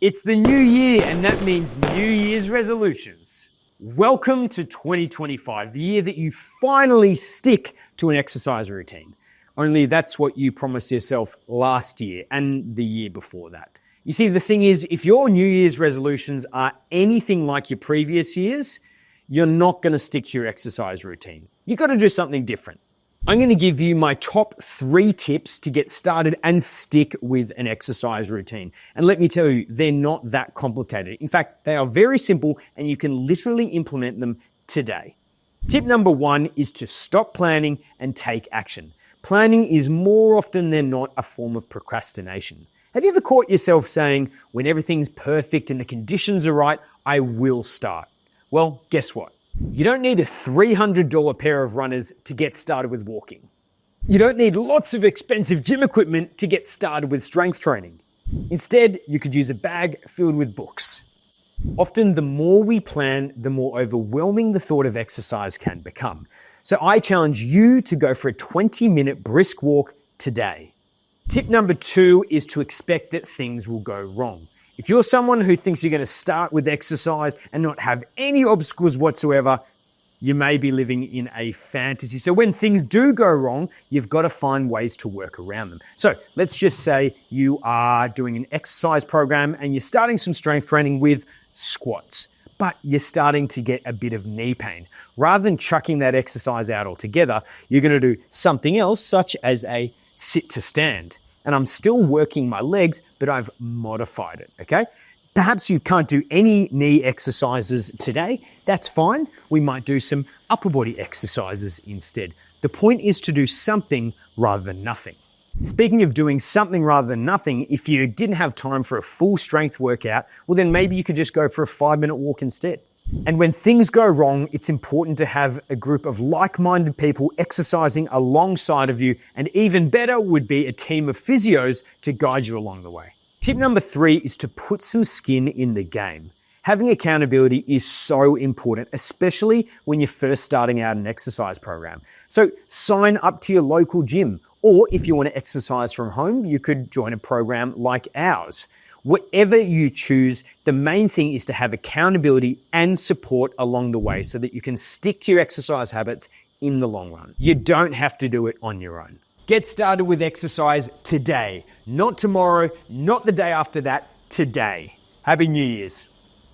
It's the new year, and that means New Year's resolutions. Welcome to 2025, the year that you finally stick to an exercise routine. Only that's what you promised yourself last year and the year before that. You see, the thing is, if your New Year's resolutions are anything like your previous years, you're not going to stick to your exercise routine. You've got to do something different. I'm going to give you my top 3 tips to get started and stick with an exercise routine. And let me tell you, they're not that complicated. In fact, they are very simple and you can literally implement them today. Tip number 1 is to stop planning and take action. Planning is more often than not a form of procrastination. Have you ever caught yourself saying, when everything's perfect and the conditions are right, I will start? Well, guess what? You don't need a $300 pair of runners to get started with walking. You don't need lots of expensive gym equipment to get started with strength training. Instead, you could use a bag filled with books. Often, the more we plan, the more overwhelming the thought of exercise can become. So I challenge you to go for a 20-minute brisk walk today. Tip number 2 is to expect that things will go wrong. If you're someone who thinks you're going to start with exercise and not have any obstacles whatsoever, you may be living in a fantasy. So when things do go wrong, you've got to find ways to work around them. So let's just say you are doing an exercise program and you're starting some strength training with squats, but you're starting to get a bit of knee pain. Rather than chucking that exercise out altogether, you're going to do something else, such as a sit to stand. And I'm still working my legs, but I've modified it, okay? Perhaps you can't do any knee exercises today. That's fine. We might do some upper body exercises instead. The point is to do something rather than nothing. Speaking of doing something rather than nothing, if you didn't have time for a full strength workout, well then maybe you could just go for a 5-minute walk instead. And when things go wrong, it's important to have a group of like-minded people exercising alongside of you, and even better would be a team of physios to guide you along the way. Tip number 3 is to put some skin in the game. Having accountability is so important, especially when you're first starting out an exercise program. So sign up to your local gym, or if you want to exercise from home, you could join a program like ours. Whatever you choose, the main thing is to have accountability and support along the way so that you can stick to your exercise habits in the long run. You don't have to do it on your own. Get started with exercise today, not tomorrow, not the day after that, today. Happy New Year's.